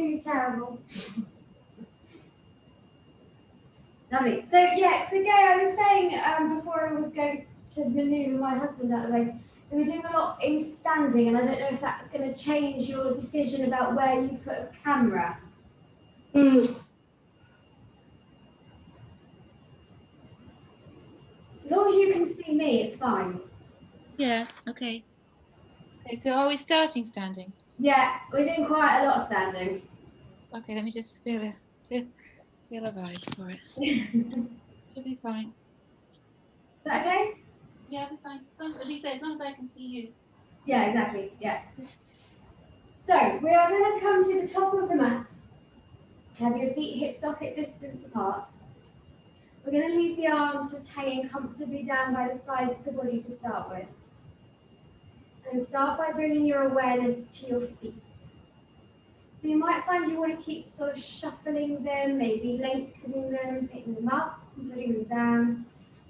be terrible. Lovely. So yeah, so Gay, I was saying before I was going to maneuver my husband out of the way, that we're doing a lot in standing, and I don't know if that's going to change your decision about where you put a camera. As long as you can see me, it's fine. Yeah, okay. Okay, so are we starting standing? Yeah, we're doing quite a lot of standing. Okay, let me just feel a vibe for it. Should be fine. Is that okay? Yeah, it'll be fine. At least as long as I can see you. Yeah, exactly. Yeah. So we are going to come to the top of the mat. Have your feet hip socket distance apart. We're going to leave the arms just hanging comfortably down by the sides of the body to start with. And start by bringing your awareness to your feet. So you might find you want to keep sort of shuffling them, maybe lengthening them, picking them up and putting them down.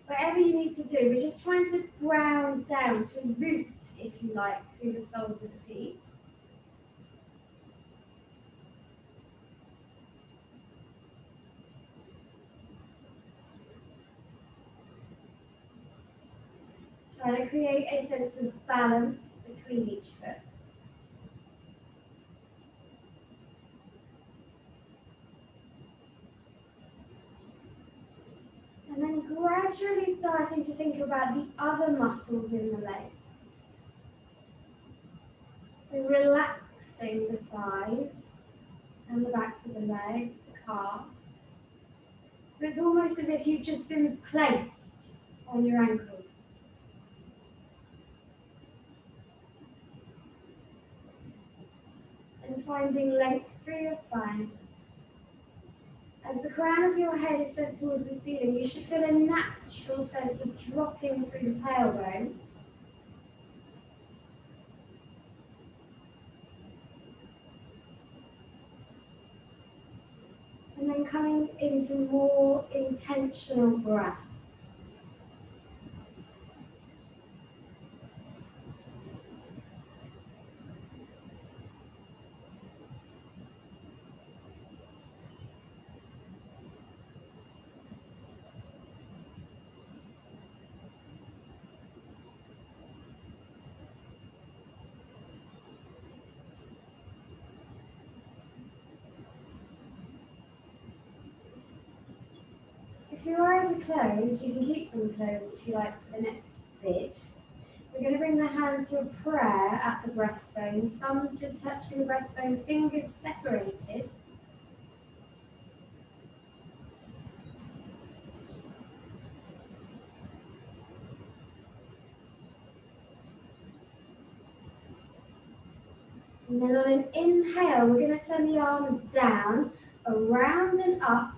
Whatever you need to do, we're just trying to ground down, to root, if you like, through the soles of the feet. Trying to create a sense of balance between each foot. And then gradually starting to think about the other muscles in the legs. So relaxing the thighs and the backs of the legs, the calves. So it's almost as if you've just been placed on your ankles. And finding length through your spine. As the crown of your head is sent towards the ceiling, you should feel a natural sense of dropping through the tailbone. And then coming into more intentional breath. If your eyes are closed, you can keep them closed if you like for the next bit. We're going to bring the hands to a prayer at the breastbone, thumbs just touching the breastbone, fingers separated. And then on an inhale, we're going to send the arms down, around and up.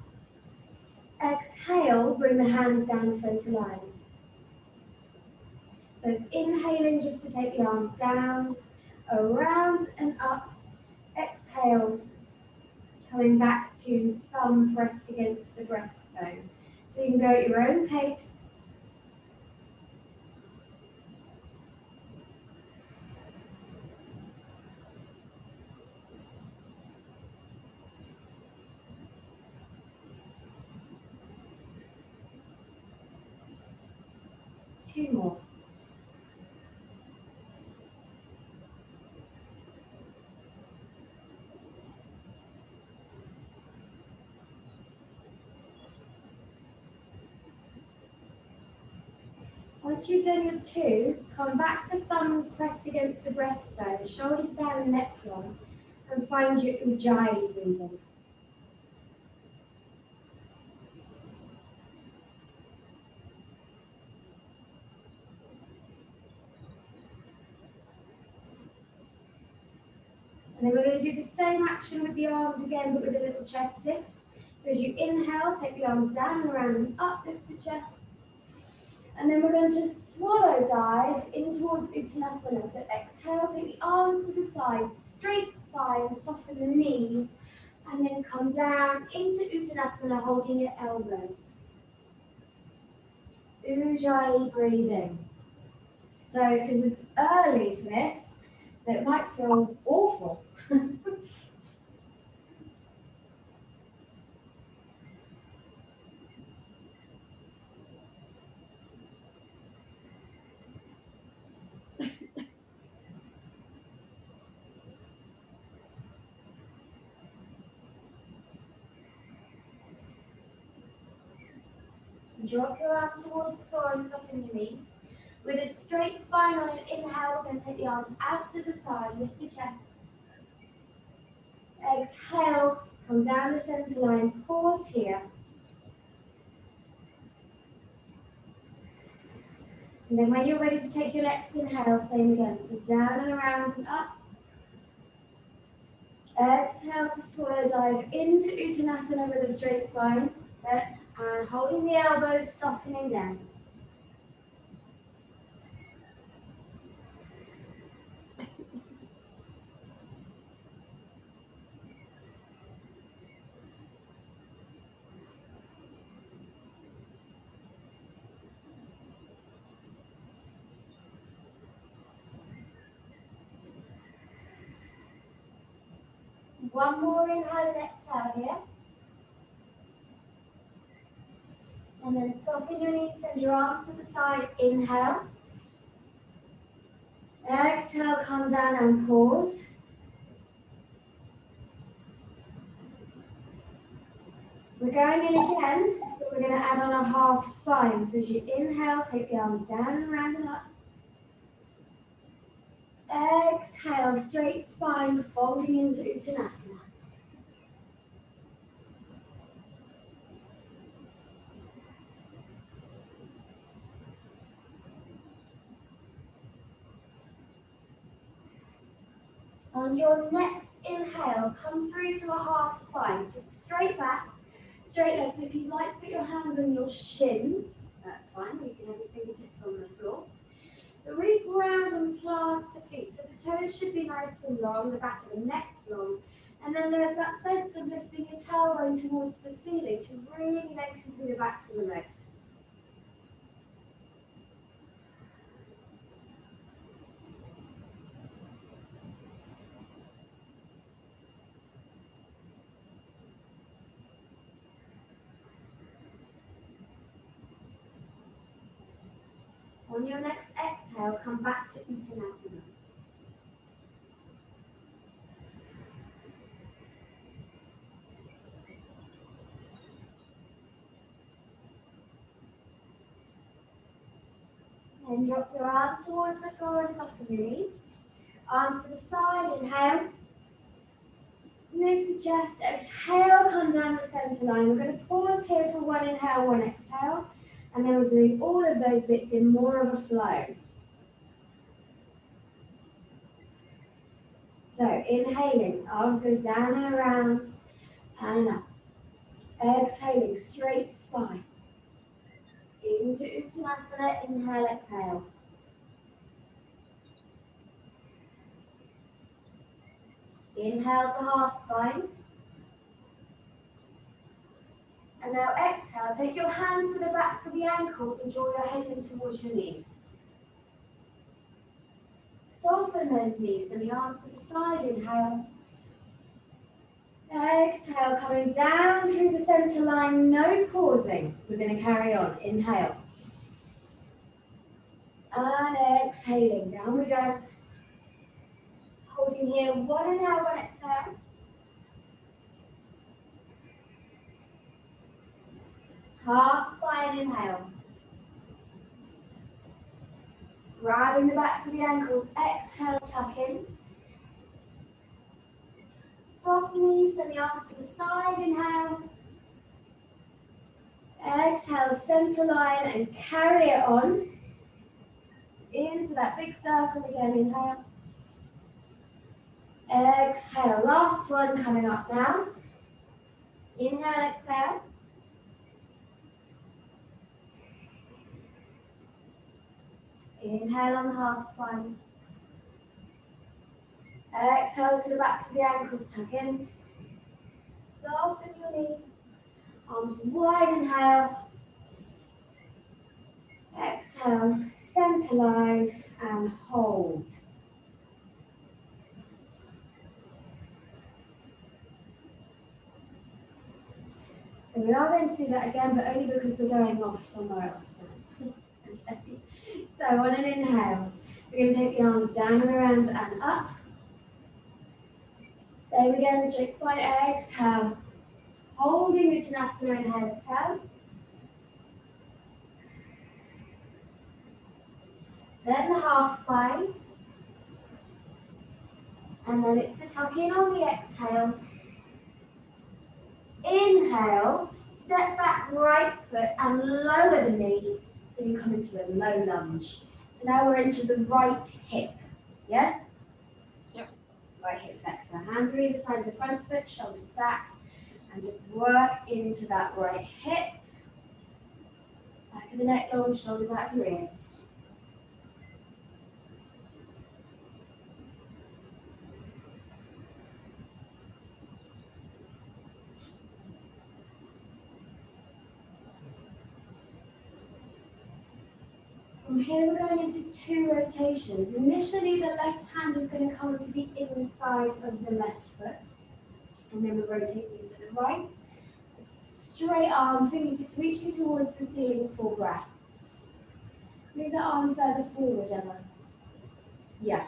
Exhale, bring the hands down the center line. So it's inhaling just to take the arms down, around and up. Exhale, coming back to thumb pressed against the breastbone. So you can go at your own pace. Two more. Once you've done your two, come back to thumbs pressed against the breastbone, shoulders down, neck long, and find your Ujjayi breathing. And then we're going to do the same action with the arms again, but with a little chest lift. So as you inhale, take the arms down and around and up, lift the chest. And then we're going to swallow dive in towards Uttanasana. So exhale, take the arms to the side, straight spine, soften the knees, and then come down into Uttanasana, holding your elbows. Ujjayi breathing. So because it's early for this, so it might feel awful. Drop your arms towards the floor and soften your knees. With a straight spine on an inhale, we're going to take the arms out to the side, lift the chest. Exhale, come down the center line, pause here. And then when you're ready to take your next inhale, same again. So down and around and up. Exhale to swallow, dive into Uttanasana with a straight spine. And holding the elbows, softening down. One more inhale and exhale here. And then soften your knees, send your arms to the side, inhale. Exhale, come down and pause. We're going in again, but we're going to add on a half spine. So as you inhale, take the arms down and around and up. Exhale, straight spine, folding into Uttanasana. On your next inhale, come through to a half spine. So straight back, straight legs. If you'd like to put your hands on your shins, that's fine. You can have your fingertips on the floor. But really ground and plant the feet. So the toes should be nice and long, the back of the neck long. And then there's that sense of lifting your tailbone towards the ceiling to really lengthen through the backs of the legs. On your next exhale, come back to Uttanasana. And drop your arms towards the floor and soften your knees. Arms to the side, inhale. Lift the chest, exhale, come down the center line. We're going to pause here for one inhale, one exhale. And then we're doing all of those bits in more of a flow. So inhaling, arms go down and around and up. Exhaling, straight spine. Into Uttanasana, inhale, exhale. Inhale to half spine. And now exhale, take your hands to the backs of the ankles and draw your head in towards your knees. Soften those knees, and the arms to the side, inhale. Exhale, coming down through the center line, no pausing. We're going to carry on, inhale. And exhaling, down we go. Holding here, one inhale, one exhale. Half spine, inhale. Grabbing the backs of the ankles, exhale, tuck in. Soften knees, send the arms to the side, inhale. Exhale, center line and carry it on. Into that big circle again, inhale. Exhale, last one coming up now. Inhale, exhale. Inhale on the half spine. Exhale to the backs of the ankles, tuck in. Soften your knees. Arms wide, inhale. Exhale, center line and hold. So we are going to do that again, but only because we're going off somewhere else now. Okay. So on an inhale, we're going to take the arms down and around and up. Same again, straight spine, exhale. Holding Uttanasana, inhale, exhale. then the half spine, and then it's the tuck in on the exhale. Inhale, step back right foot and lower the knee so you come into a low lunge. So now we're into the right hip, yes? Yep. Right hip flexor. Hands on either side of the front foot, shoulders back, and just work into that right hip. Back of the neck long, shoulders out of your ears. From here we're going into 2 rotations. Initially the left hand is going to come to the inside of the left foot. And then we're rotating to the right. Straight arm, fingertips reaching towards the ceiling for breaths. Move the arm further forward, Emma. Yeah.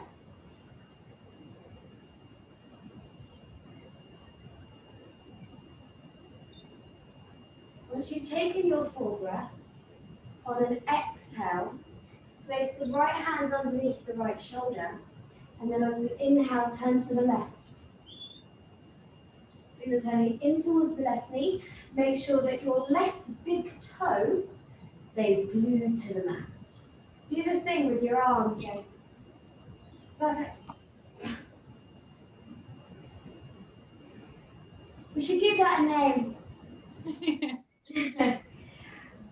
Once you've taken your 4 breaths, on an exhale, place the right hand underneath the right shoulder, and then on an inhale, turn to the left. So you're turning in towards the left knee. Make sure that your left big toe stays glued to the mat. Do the thing with your arm again. Perfect. We should give that a name.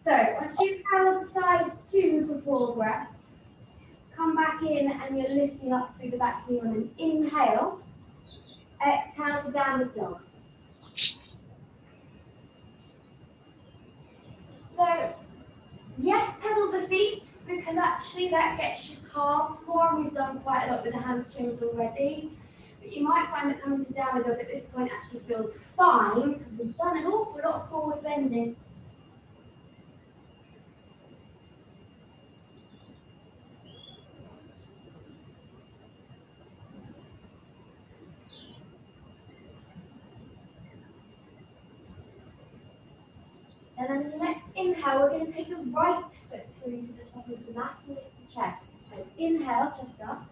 So, once you've held side 2 for 4 breaths, come back in and you're lifting up through the back knee on an inhale. Exhale to downward dog. So, yes, pedal the feet, because actually that gets your calves more. We've done quite a lot with the hamstrings already. But you might find that coming to downward dog at this point actually feels fine, because we've done an awful lot of forward bending. And then the next inhale, we're going to take the right foot through to the top of the mat and lift the chest. So inhale, chest up.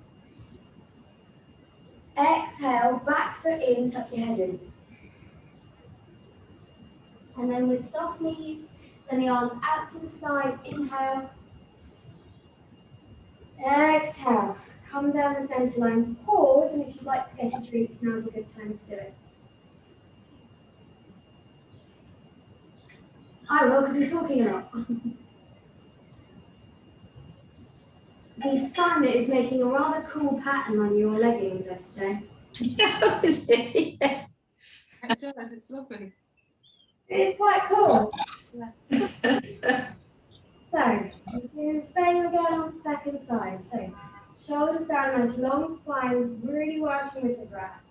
Exhale, back foot in, tuck your head in. And then with soft knees, send the arms out to the side. Inhale. Exhale. Come down the centre line. Pause, and if you'd like to get a drink, now's a good time to do it. I will, because you're talking a lot. The sun is making a rather cool pattern on your leggings, SJ. Yeah, It does, it's lovely. It's quite cool. So, we do the same again on the second side. So, shoulders down, nice long spine, really working with the breath.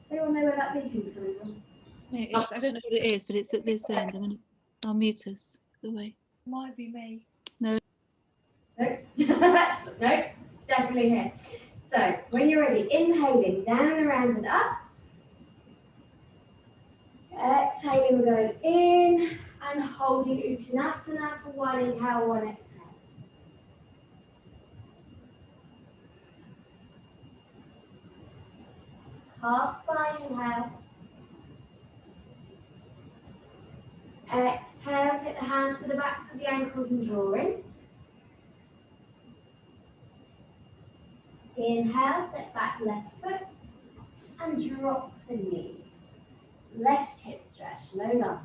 Does anyone know where that beeping's coming from? Yeah, I don't know what it is, but it's at this end. I'll mute us. Go away. Might be me. Nope. Nope, it's definitely here. So, when you're ready, inhaling, down and around and up. Exhaling, we're going in and holding Uttanasana for 1 inhale, 1 exhale. Half spine inhale. Exhale, take the hands to the backs of the ankles and draw in. Inhale, step back left foot and drop the knee. Left hip stretch, low lunge.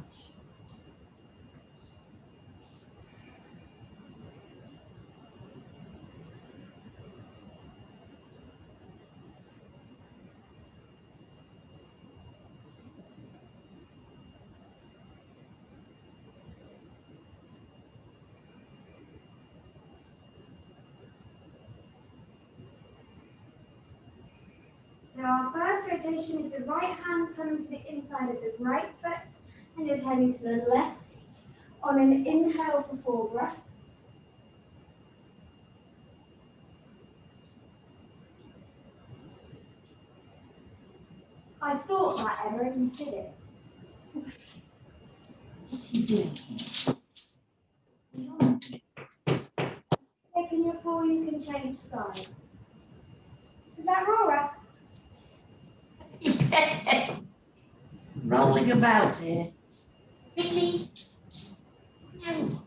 So our first rotation is the right hand coming to the inside of the right foot and you're turning to the left on an inhale for 4 breaths. I thought that, Emma, and you did it. What are you doing? can change sides. Is that Rora? Yes. Rolling about here. Really? No.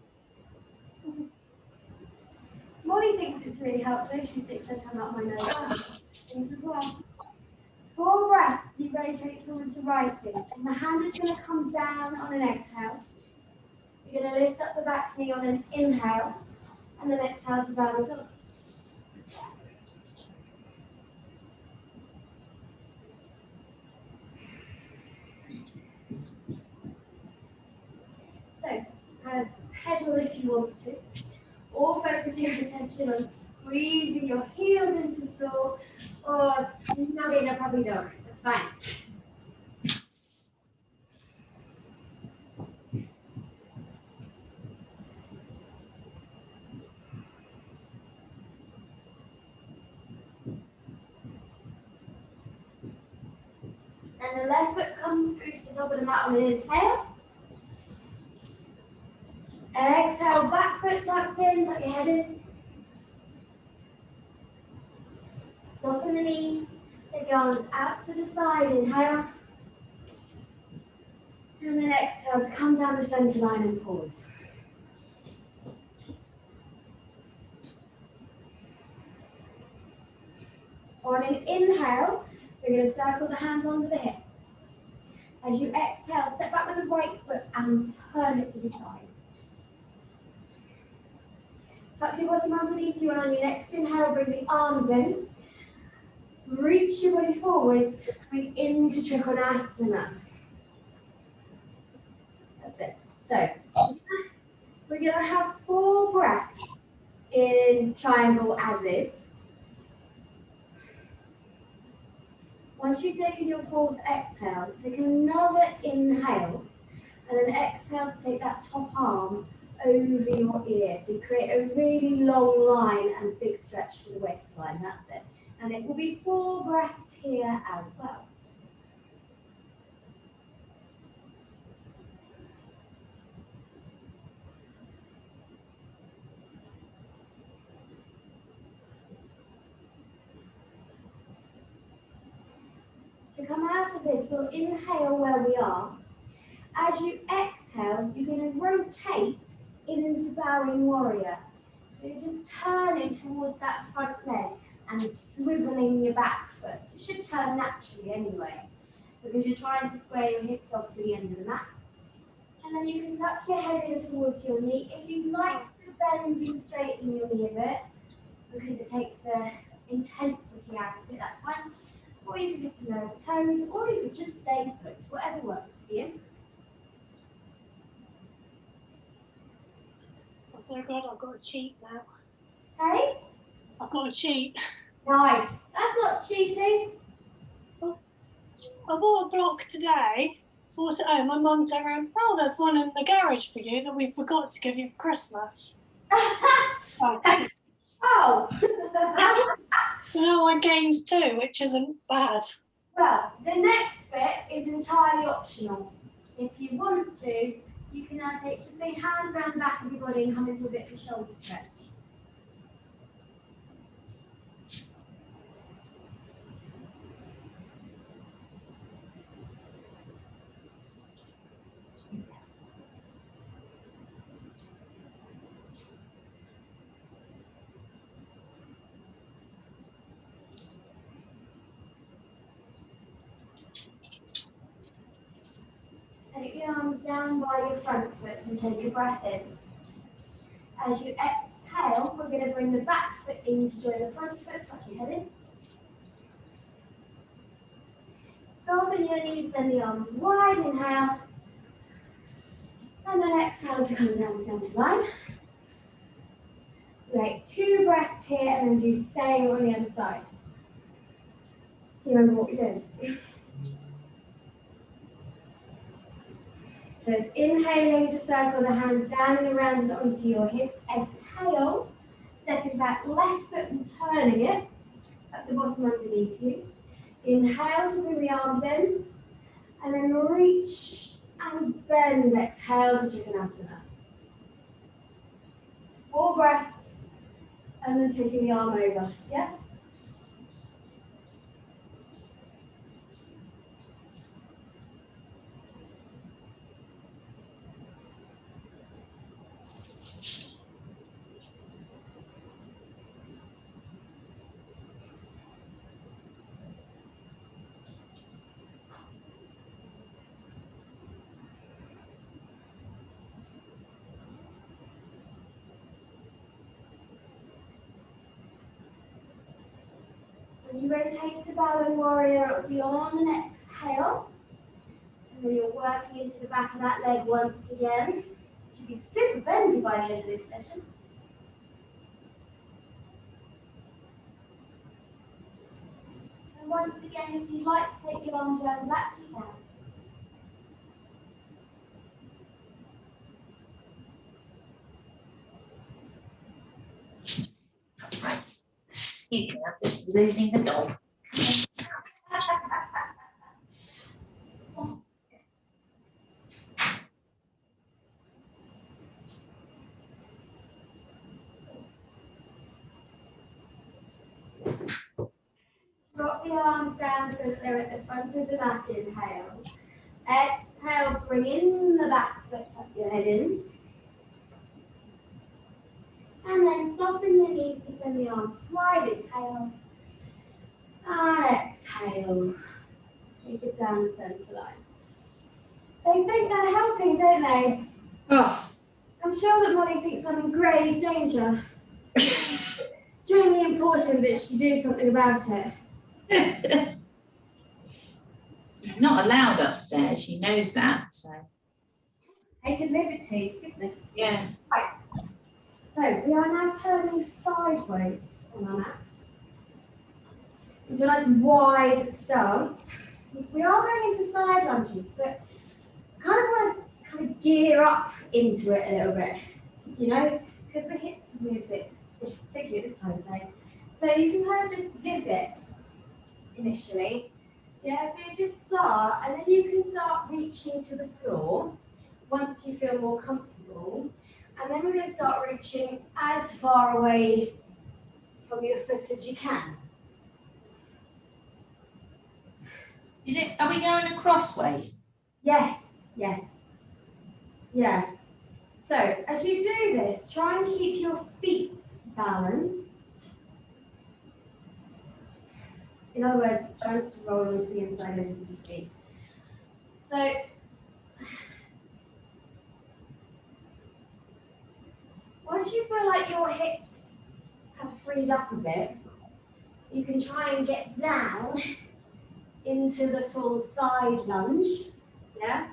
Molly thinks it's really helpful if she sticks her tongue out my nose. Things as well. 4 breaths, you rotate towards the right thing. And the hand is going to come down on an exhale. You're going to lift up the back knee on an inhale. And then exhale to downward dog. So, kind of pedal if you want to. Or focus your attention on squeezing your heels into the floor. Or snugging a puppy dog. That's fine. And the left foot comes through to the top of the mat on an inhale. Exhale, back foot tucks in, tuck your head in. Soften the knees, take your arms out to the side, inhale. And then exhale to come down the center line and pause. On an inhale, we're going to circle the hands onto the hips. As you exhale, step back with the right foot and turn it to the side. Tuck your bottom underneath you, and on your next inhale, bring the arms in. Reach your body forwards, coming into Trikonasana. That's it. So, we're going to have 4 breaths in triangle as is. Once you've taken your 4th exhale, take another inhale, and then exhale to take that top arm over your ear. So you create a really long line and big stretch for the waistline. That's it. And it will be 4 breaths here as well. To come out of this, we'll inhale where we are. As you exhale, you're going to rotate into bowing warrior. So you're just turning towards that front leg and swiveling your back foot. It should turn naturally anyway, because you're trying to square your hips off to the end of the mat. And then you can tuck your head in towards your knee. If you'd like to bend and straighten your knee a bit, because it takes the intensity out of it, that's fine. Or you can lift the lower toes, or you could just stay put, whatever works for you. I'm so glad I've got a cheat now. Hey? I've got a cheat. Nice. That's not cheating. I bought a block today. Bought it home. My mum turned around, oh, there's one in the garage for you that we forgot to give you for Christmas. Oh. Oh. So now I gained 2, which isn't bad. Well, the next bit is entirely optional. If you want to, you can now take your big hands around the back of your body and come into a bit of a shoulder stretch. Take your arms down by your front foot and take a breath in. As you exhale, we're going to bring the back foot in to join the front foot, tuck your head in. Soften your knees, bend the arms wide, inhale. And then exhale to come down the centre line. Take 2 breaths here and then do the same on the other side. Do you remember what we did? So it's inhaling to circle the hands down and around and onto your hips. Exhale, stepping back left foot and turning it. Tuck the bottom underneath you. Inhale to bring the arms in. And then reach and bend. Exhale to Trikonasana. 4 breaths. And then taking the arm over. Yes? And you rotate to bowing warrior beyond an exhale. And then you're working into the back of that leg once again. You should be super bendy by the end of this session. And once again, if you'd like to take your arms around the back, you can. Right. Excuse me, I'm just losing the dog. Drop the arms down so that they're at the front of the mat, inhale. Exhale, bring in the back foot, tuck your head in. And then soften your knees to send the arms wide, inhale. And exhale. Take it down the centre line. They think they're helping, don't they? Oh, I'm sure that Molly thinks I'm in grave danger. Extremely important that she do something about it. he's not allowed upstairs. She knows that. So Taking liberties, goodness. yeah. Right. So we are now turning sideways on our mat into a nice wide stance. We are going into side lunges, but I kind of want to kind of gear up into it a little bit, you know, because the hips can be a bit stiff, particularly at this time of day. So you can kind of just visit initially. Yeah, so you just start, and then you can start reaching to the floor once you feel more comfortable. And then we're going to start reaching as far away from your foot as you can. Is it? Are we going across ways? Yes, yes. Yeah. So as you do this, try and keep your feet balanced. In other words, try not to roll onto the inside edges of your feet. So once you feel like your hips have freed up a bit, you can try and get down into the full side lunge. Yeah?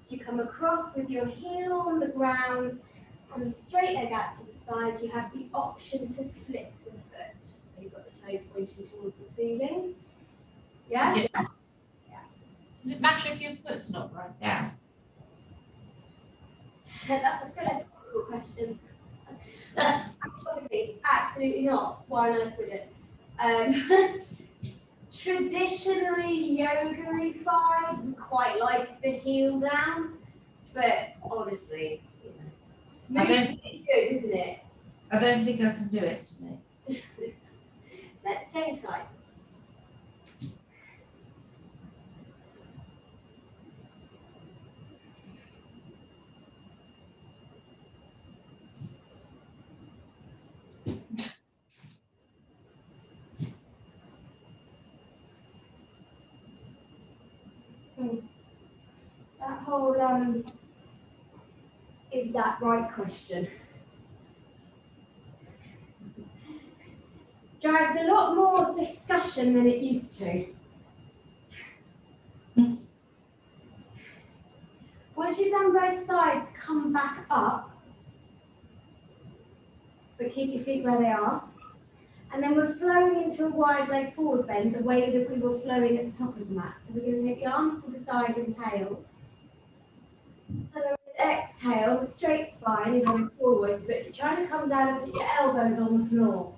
So you come across with your heel on the ground and the straight leg out to the side. You have the option to flip the foot. So you've got the toes pointing towards the ceiling. Yeah? Yeah. Does it matter if your foot's not right down? That's a philosophical question. Probably, absolutely not. Why on earth would it? Traditionally, yoga-ified, we quite like the heel down, but honestly, you know, movement is good, isn't it? I don't think I can do it today. Let's change sides. That whole is that right question drives a lot more discussion than it used to. Once you've done both sides, come back up, but keep your feet where they are. And then we're flowing into a wide leg forward bend, the way that we were flowing at the top of the mat. So we're going to take the arms to the side, inhale. And then exhale, straight spine, you're going forwards, but you're trying to come down and put your elbows on the floor.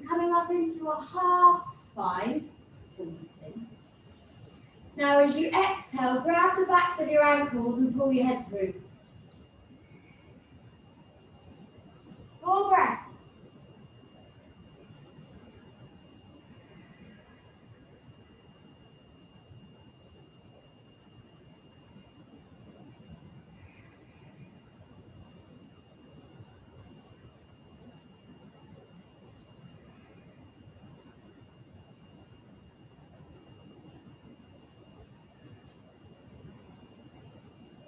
and coming up into a half spine, sort of thing. Now as you exhale, grab the backs of your ankles and pull your head through. 4 breaths.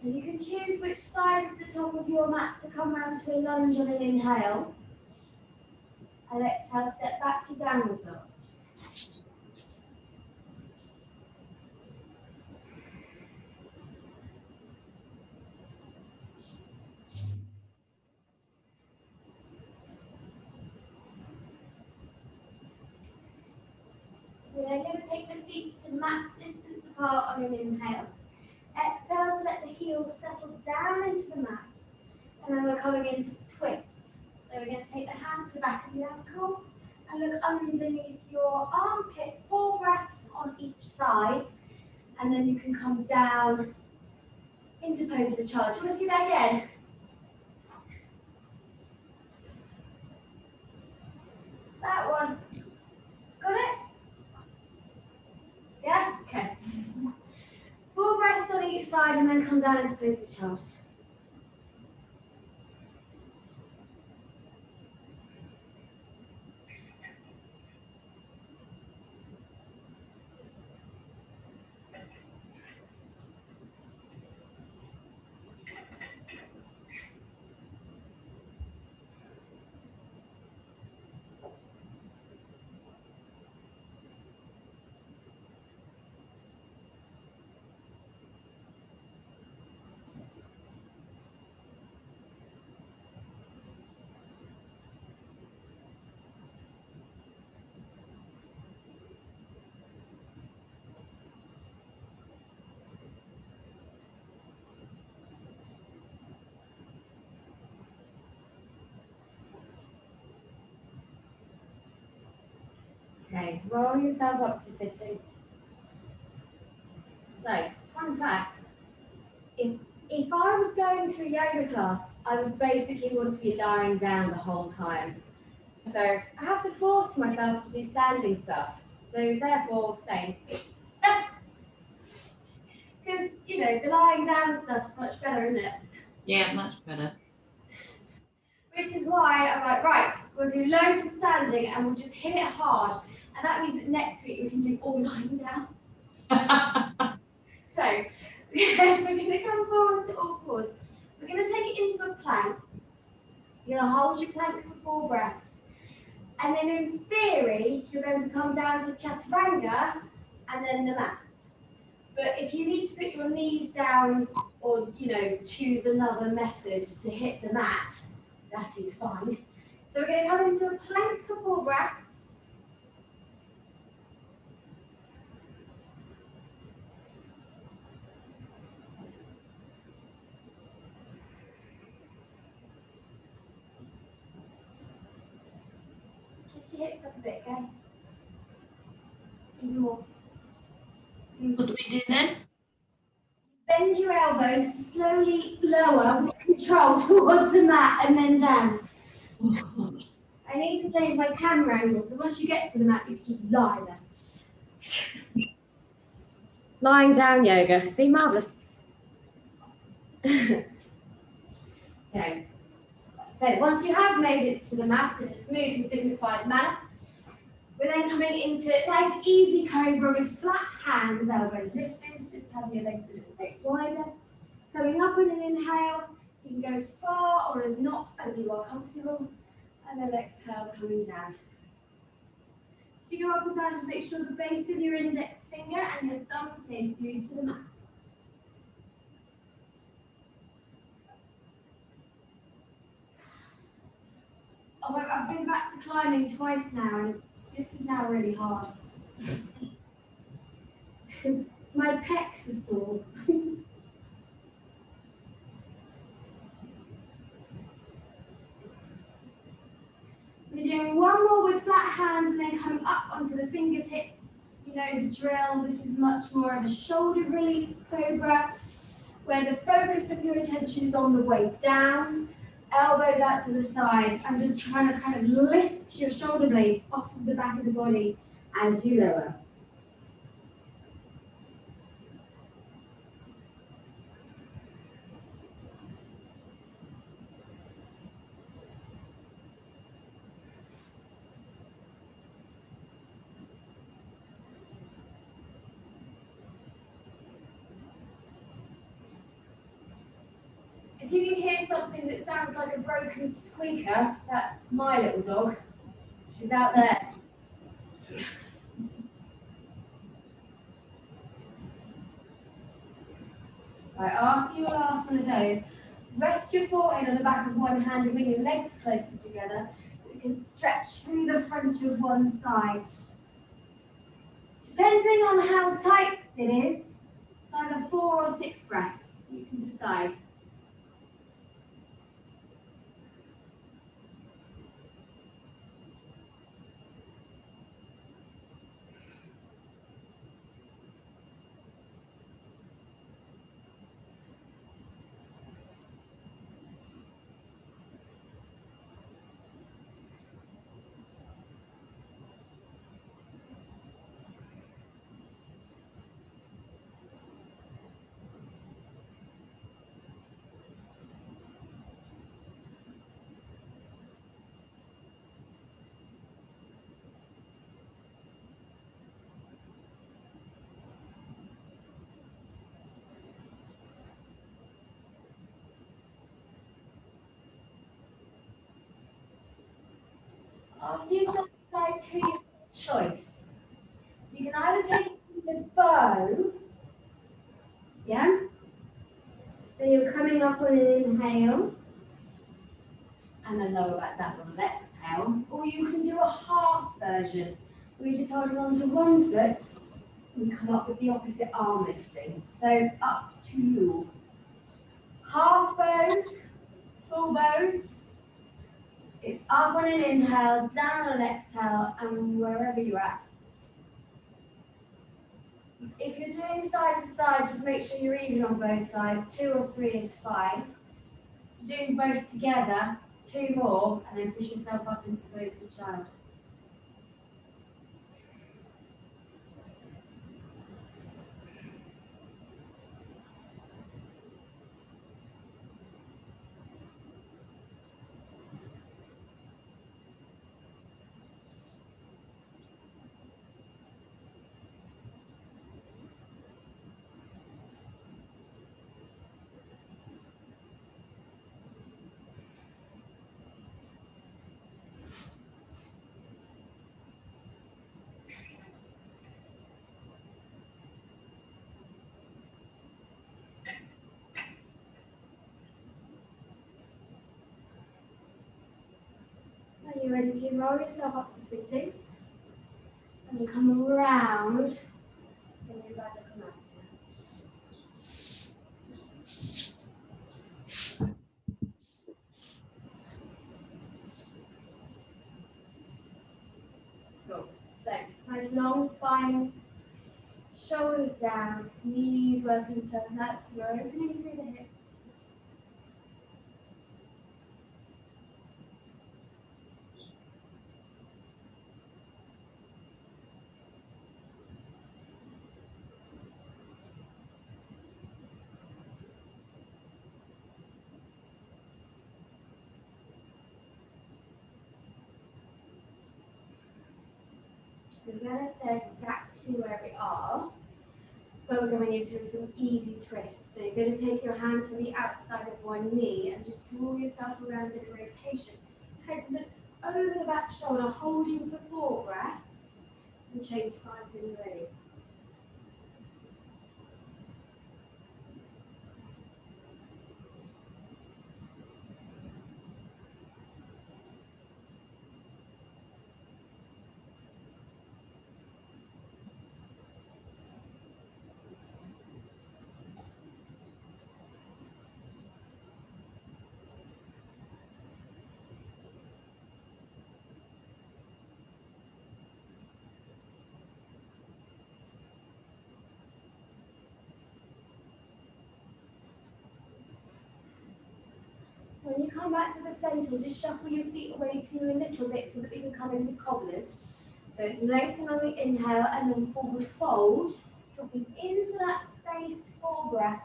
And you can choose which side of the top of your mat to come round to a lunge on an inhale. And exhale, step back to downward dog. We're then going to take the feet to mat distance apart on an inhale. Exhale to let the heels settle down into the mat. And then we're coming into twists. So we're going to take the hand to the back of the ankle and look underneath your armpit. 4 breaths on each side. And then you can come down into pose of the child. Do you want to see that again? That one. Got it? Yeah? Okay. 4 breaths on each side and then come down into pose of the child. Okay, roll yourself up to sitting. So, fun fact, if I was going to a yoga class, I would basically want to be lying down the whole time. So I have to force myself to do standing stuff. So therefore, same. Because, you know, the lying down stuff's much better, isn't it? Yeah, much better. Which is why I'm like, right, we'll do loads of standing and we'll just hit it hard. And that means that next week we can do all lying down. So, we're going to come forward to all fours. We're going to take it into a plank. You're going to hold your plank for 4 breaths. And then in theory, you're going to come down to chaturanga and then the mat. But if you need to put your knees down or, you know, choose another method to hit the mat, that is fine. So we're going to come into a plank for 4 breaths. Lift your hips up a bit, okay? Even more. What do we do then? Bend your elbows to slowly lower with control towards the mat and then down. I need to change my camera angle, so once you get to the mat, you can just lie there. Lying down yoga. See, marvellous. Okay. So once you have made it to the mat in a smooth and dignified manner, we're then coming into a nice easy cobra with flat hands, elbows lifted, just have your legs a little bit wider. Coming up with an inhale, you can go as far or as not as you are comfortable, and then exhale, coming down. As you go up and down, just make sure the base of your index finger and your thumb stays glued to the mat. Oh, I've been back to climbing twice now, and this is now really hard. My pecs are sore. We're doing one more with flat hands and then come up onto the fingertips. You know the drill. This is much more of a shoulder release cobra, where the focus of your attention is on the way down, elbows out to the side, and just trying to kind of lift your shoulder blades off of the back of the body as you lower. If you can hear something that sounds like a broken squeaker, that's my little dog. She's out there. Right, after your last one of those, rest your forehead on the back of one hand and bring your legs closer together so you can stretch through the front of one thigh. Depending on how tight it is, it's either 4 or 6 breaths. You can decide. After you've done side 2, you have a choice. You can either take it into bow, yeah? Then you're coming up on an inhale, and then lower back down on an exhale. Or you can do a half version, where you're just holding on to one foot, and you come up with the opposite arm lifting. So up to you. Half bows, full bows. It's up on an inhale, down on an exhale, and wherever you're at. If you're doing side to side, just make sure you're even on both sides. 2 or 3 is fine. Doing both together, 2 more, and then push yourself up into pose of the child. When you're ready to roll yourself up to sitting, and you come around, Sindhu Baja Konasana. Cool. So, nice long spine, shoulders down, knees working themselves out, so you're opening through the hips. We're going to stay exactly where we are, but we're going into some easy twists. So you're going to take your hand to the outside of one knee and just draw yourself around in a rotation. Head looks over the back shoulder, holding for 4 breaths, and change sides when you're ready. When you come back to the centre, just shuffle your feet away from you a little bit so that we can come into cobblers. So it's lengthen on the inhale and then forward fold, dropping into that space for breath.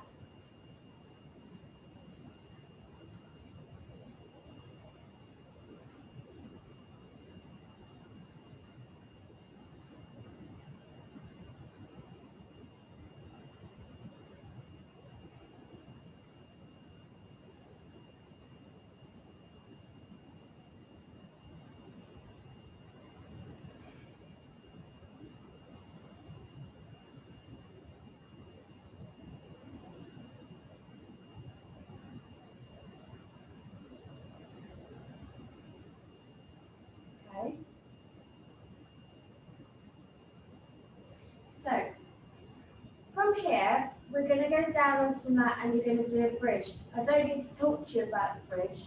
Okay. So, from here, we're going to go down onto the mat and you're going to do a bridge. I don't need to talk to you about the bridge,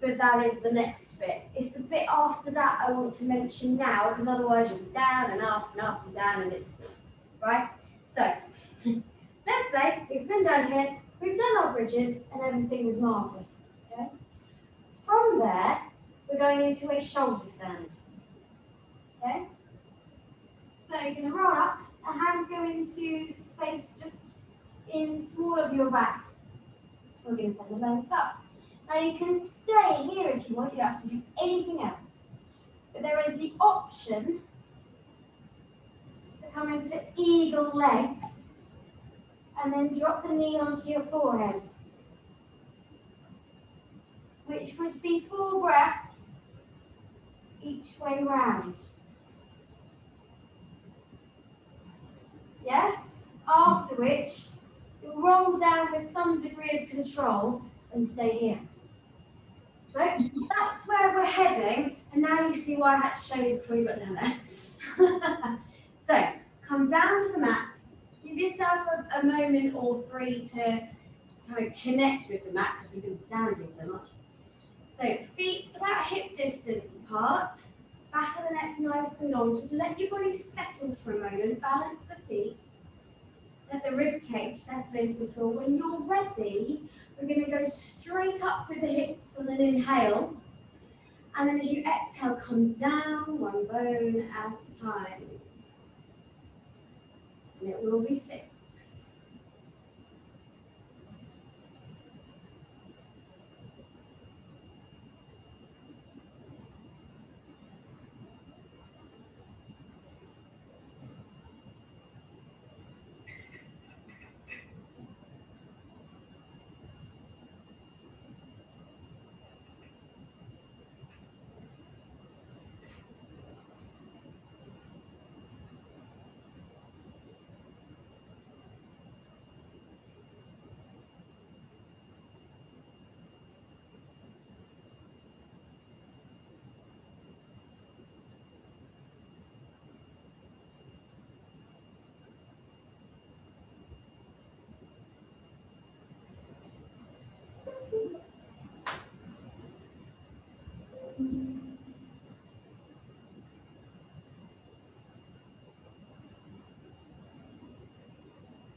but that is the next bit. It's the bit after that I want to mention now, because otherwise you'll be down and up and up and down and it's right. So, let's say we've been down here, we've done our bridges and everything was marvellous. Okay? From there, we're going into a shoulder stand. Okay? So you're going to roll up, and hands go into space just in small of your back. We're going to send the legs up. Now you can stay here if you want, you don't have to do anything else. But there is the option to come into eagle legs and then drop the knee onto your forehead, which would be 4 breaths each way round. Yes? After which, you'll roll down with some degree of control and stay here. Right? That's where we're heading, and now you see why I had to show you before you got down there. So, come down to the mat, give yourself a moment or 3 to kind of connect with the mat because we've been standing so much. So, feet about hip distance apart, back of the neck nice and long. Just let your body settle for a moment, balance the feet, let the rib cage settle into the floor. When you're ready, we're going to go straight up with the hips on an inhale. And then as you exhale, come down 1 bone at a time. And it will be 6.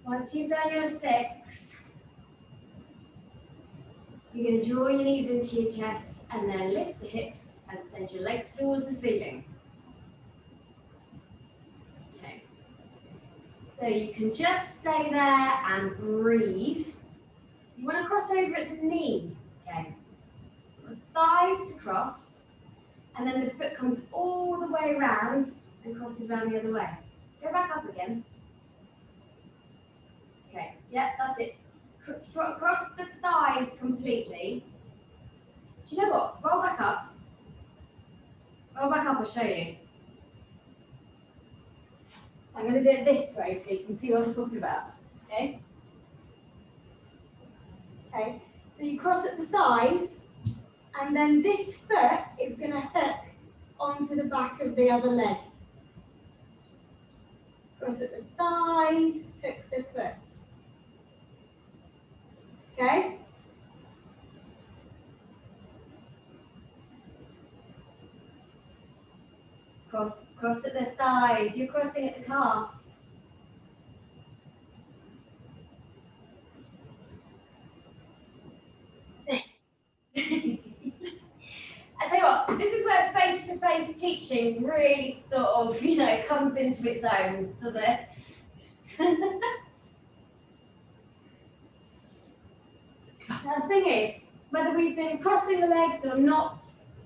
Once you've done your 6, you're going to draw your knees into your chest and then lift the hips and send your legs towards the ceiling. Okay. So you can just stay there and breathe. You want to cross over at the knee. Okay. The thighs to cross, and then the foot comes all the way around and crosses around the other way. Go back up again. Okay, yeah, that's it. Cross the thighs completely. Do you know what? Roll back up. Roll back up, I'll show you. So I'm going to do it this way so you can see what I'm talking about. Okay? Okay, so you cross at the thighs, and then this foot is going to hook onto the back of the other leg. Cross at the thighs, hook the foot. Okay? Cross at the thighs, you're crossing at the calves. face-to-face teaching really sort of, comes into its own, does it? Now, the thing is, whether we've been crossing the legs or not,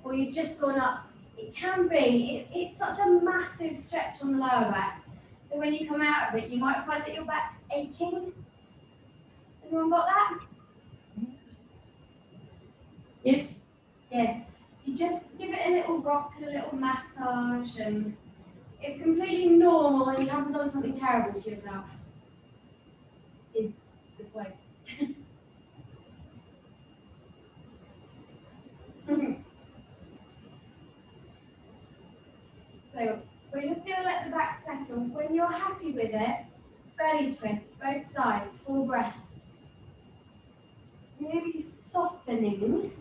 or you've just gone up, it can be, it's such a massive stretch on the lower back that when you come out of it, you might find that your back's aching. Everyone got that? Yes. Yes. You just give it a little rock and a little massage, and it's completely normal, and you haven't done something terrible to yourself. Is the point. So we're just going to let the back settle. When you're happy with it, belly twist, both sides, 4 breaths. Really softening.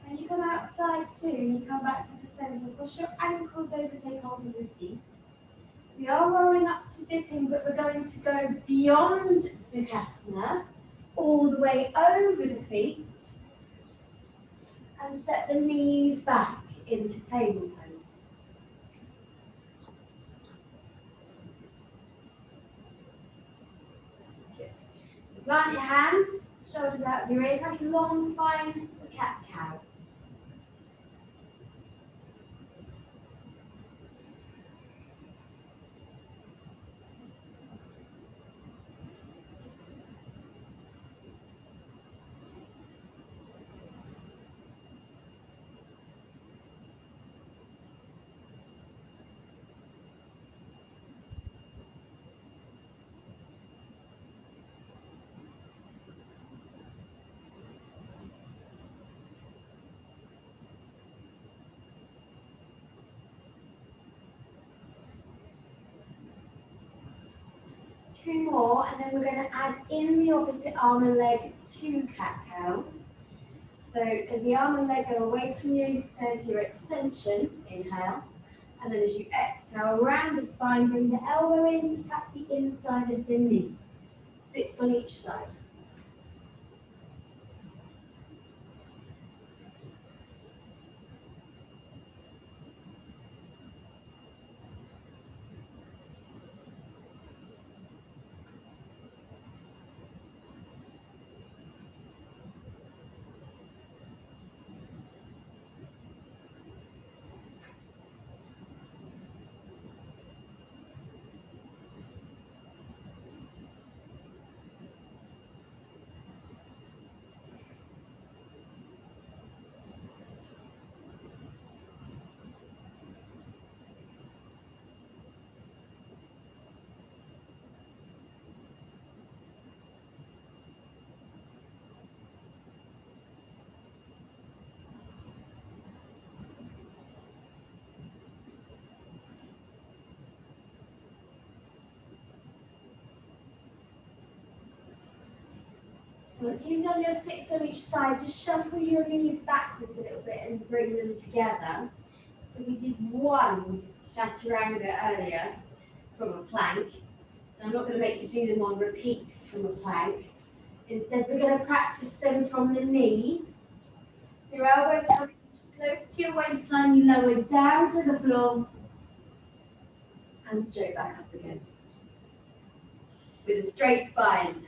When you come outside too, you come back to the center, push your ankles over, take hold of your feet. We are rolling up to sitting, but we're going to go beyond Sukhasana, all the way over the feet, and set the knees back into table pose. Good. Plant your hands, shoulders out of your ears, nice long spine, the cat-cow. Two more, and then we're going to add in the opposite arm and leg to cat-cow. So as the arm and leg go away from you, there's your extension, inhale. And then as you exhale, around the spine, bring the elbow in to tap the inside of the knee. 6 on each side. Once you've done your 6 on each side, just shuffle your knees backwards a little bit and bring them together. So we did 1 chaturanga earlier from a plank. So I'm not going to make you do them on repeat from a plank. Instead, we're going to practice them from the knees. So your elbows come close to your waistline, you lower down to the floor and straight back up again. With a straight spine.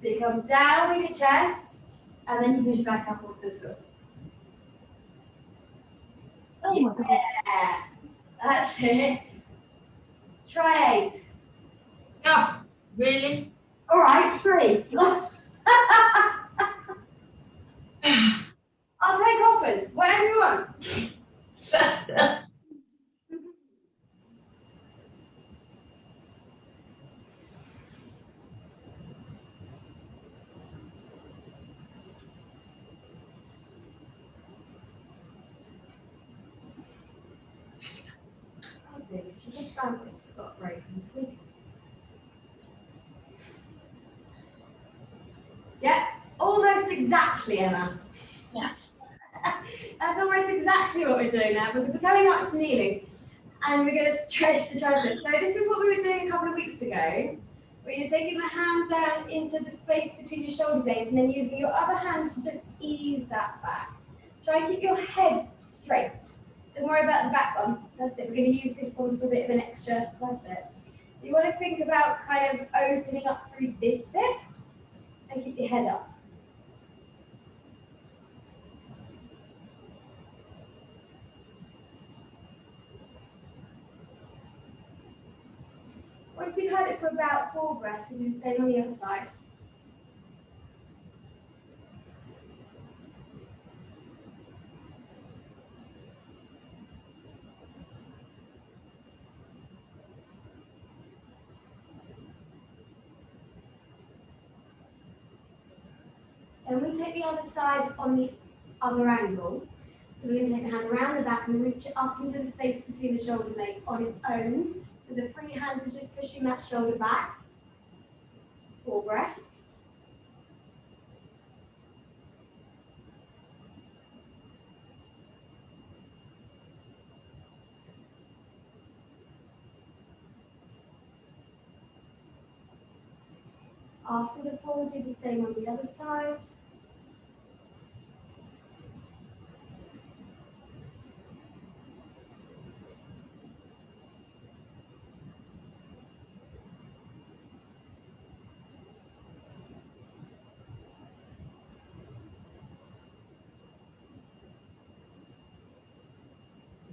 So you come down with your chest, and then you push back up off the floor. Oh my God. Yeah, that's it. Try 8. Oh, really? All right, 3. I'll take offers, whatever you want. Oh, I just got broken. Squeak. Yeah, almost exactly, Emma. Yes. That's almost exactly what we're doing now because we're coming up to kneeling and we're going to stretch the triceps. So this is what we were doing a couple of weeks ago, where you're taking the hand down into the space between your shoulder blades and then using your other hand to just ease that back. Try and keep your head straight. Don't worry about the back one. That's it. We're going to use this one for a bit of an extra tricep. So you want to think about kind of opening up through this bit and keep your head up. Once you've had it for about 4 breaths, we do the same on the other side. Then we take the other side on the other angle. So we're going to take the hand around the back and reach it up into the space between the shoulder blades on its own. So the free hand is just pushing that shoulder back. 4 breaths. After the 4, do the same on the other side.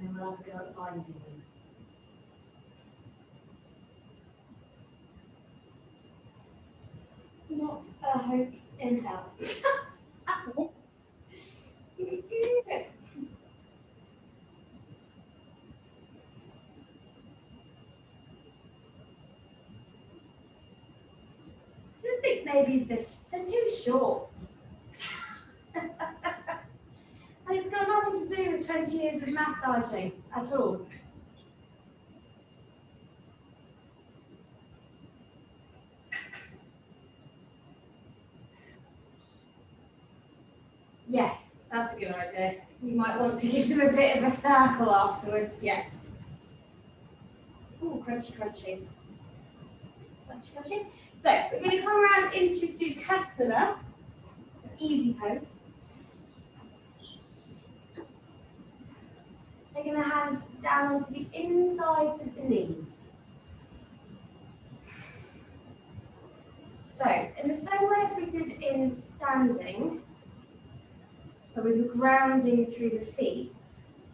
And then we'll have a go at binding them. Not a hope in hell. Just think maybe they're too short. And it's got nothing to do with 20 years of massaging at all. Yes, that's a good idea. You might want to give them a bit of a circle afterwards, yeah. Ooh, crunchy, crunchy. Crunchy, crunchy. So, we're going to come around into Sukhasana, easy pose. Taking the hands down onto the insides of the knees. So, in the same way as we did in standing, where we were grounding through the feet,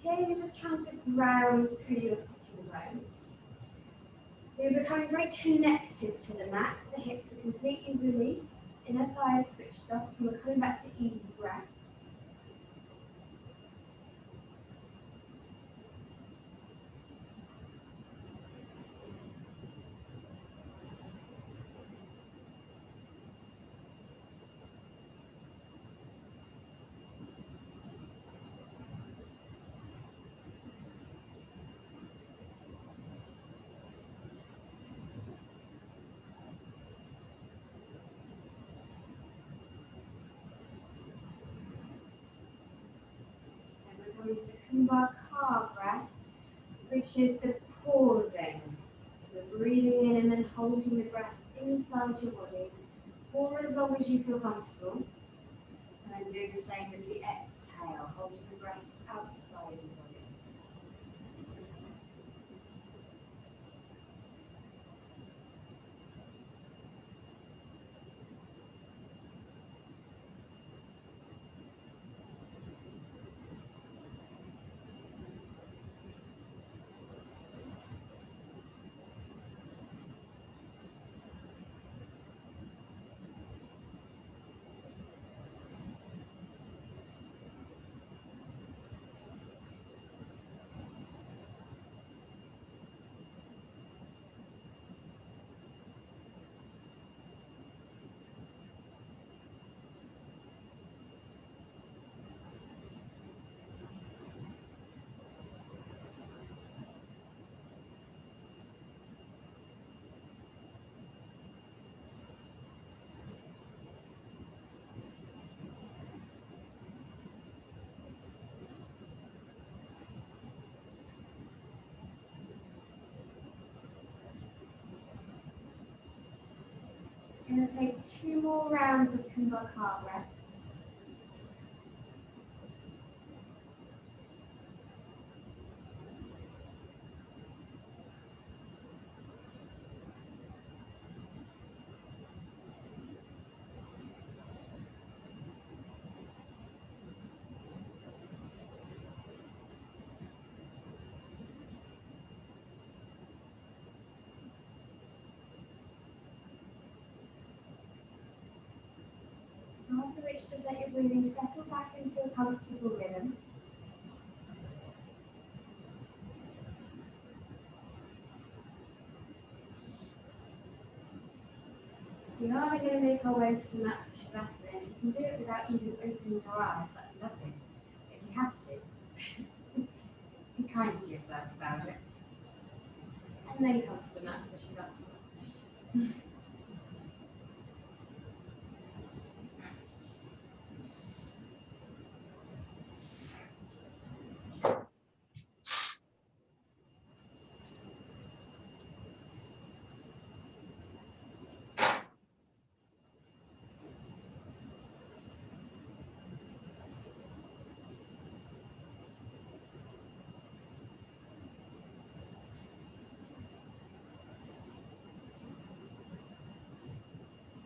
here you're just trying to ground through your sitting bones. So you're becoming very connected to the mat. The hips are completely released, inner thighs switched off, and we're coming back to easy breath. Into the Kumbhaka breath, which is the pausing. So we're breathing in and then holding the breath inside your body for as long as you feel comfortable. And then doing the same with the exhale, holding the breath outside your body. going to take 2 more rounds of Kumbhak heart breath. After which, just let your breathing settle back into a comfortable rhythm. We are going to make our way to the mat for Shavasana. You can do it without even opening your eyes, that's lovely. If you have to, be kind to yourself about it. And then come to the mat for Shavasana.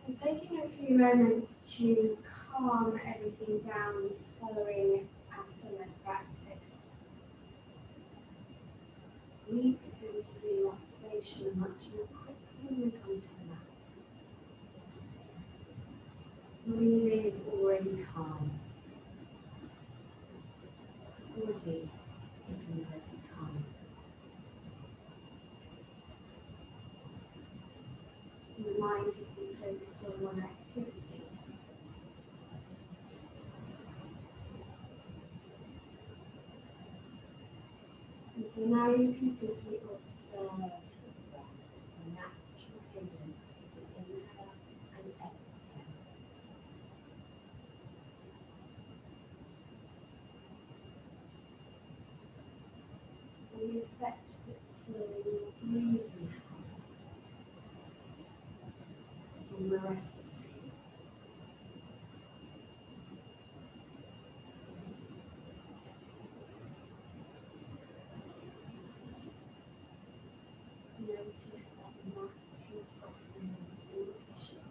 So taking a few moments to calm everything down following asana practice leads us into relaxation much more quickly when we come to the mat. Breathing is already calm. Body is already calm. And the mind has been focused on one activity. And so now you can simply observe the natural cadence of the inhale and exhale. And the effect that slowly your breathing has on the rest of you. Notice that natural softening in the tissue.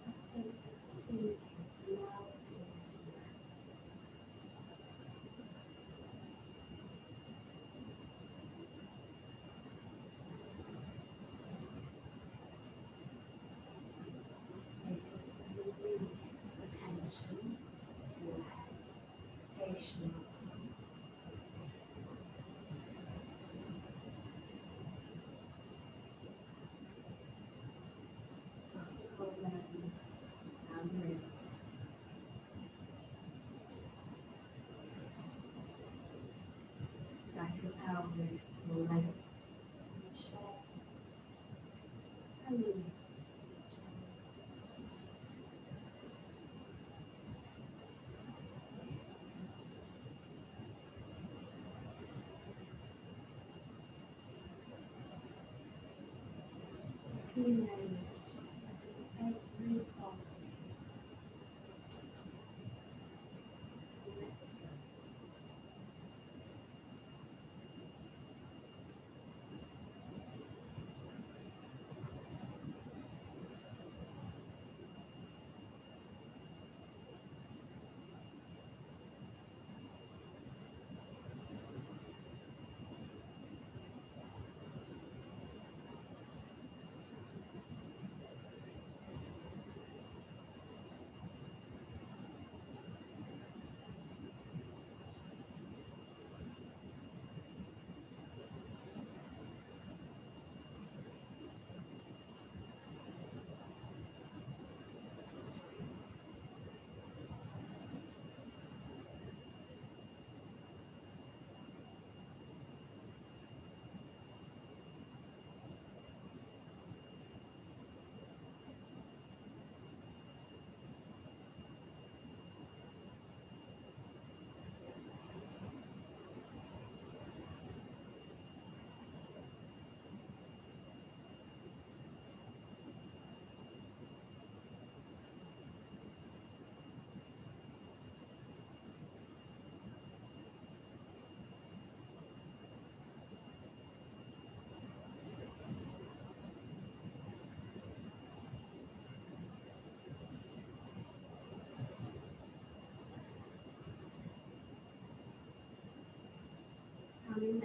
That sense of sinking, melting into the earth. Notice the release of tension of your head, facial muscles. Across the collarbones and ribs. Back of pelvis, your legs, and chair. And the neck, chair. Few moments just letting every part of you let go.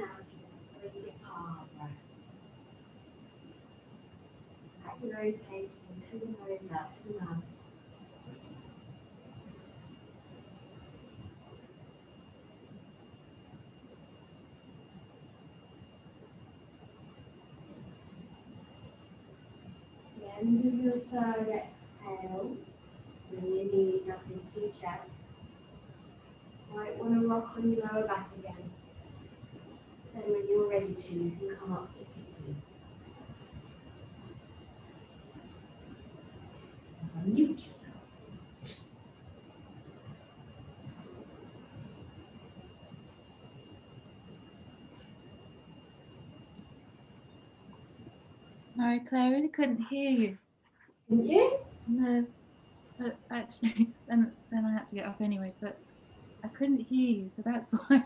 out again. So you get right. At your own pace, and pull the nose up to the mouth. The end of your third exhale, bring your knees up into your chest. Might want to rock on your lower back again. Then when you're ready to, you can come up to sitting. Unmute yourself. Mary Claire, I really couldn't hear you. Didn't you? No, but actually, then I had to get up anyway. But I couldn't hear you, so that's why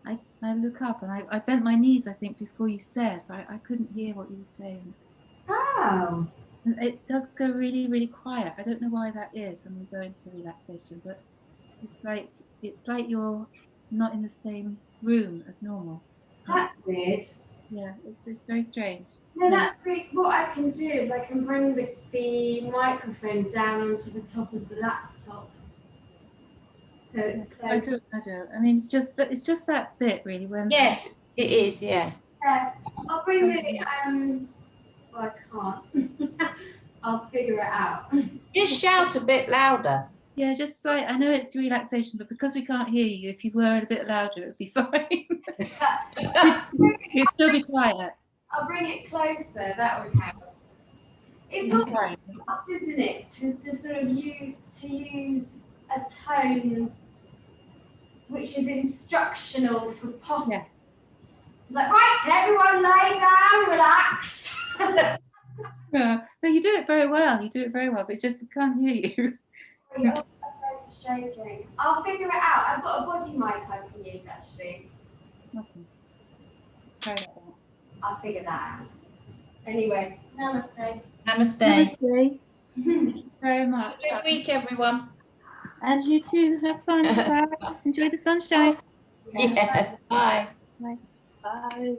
I look up and I bent my knees. I think before you said, but I couldn't hear what you were saying. Oh. And it does go really, really quiet. I don't know why that is when we go into relaxation, but it's like you're not in the same room as normal. That's weird. Yeah, it's very strange. No, that's great. What I can do is I can bring the microphone down onto the top of the laptop. So it's I close. don't. I mean, it's just that bit really when. Yes, it is, yeah. I'll bring the well, I can't. I'll figure it out. Just shout a bit louder. Yeah, just like, I know it's relaxation, but because we can't hear you, if you were a bit louder, it would be fine. It'd still be quiet. I'll bring it closer. That would help. It's all fine. helps, isn't it, to sort of use a tone which is instructional for posture. Yeah. It's like, right, everyone, lay down, relax. Yeah. No, you do it very well. You do it very well, but it's just we can't hear you. Oh, that's very frustrating. I'll figure it out. I've got a body mic I can use actually. Okay. Try that out. I'll figure that out. Anyway, namaste. Namaste. Thank you very much. Good week, everyone. And you too. Have fun. Bye. Enjoy the sunshine. Yeah. Bye. Bye. Bye.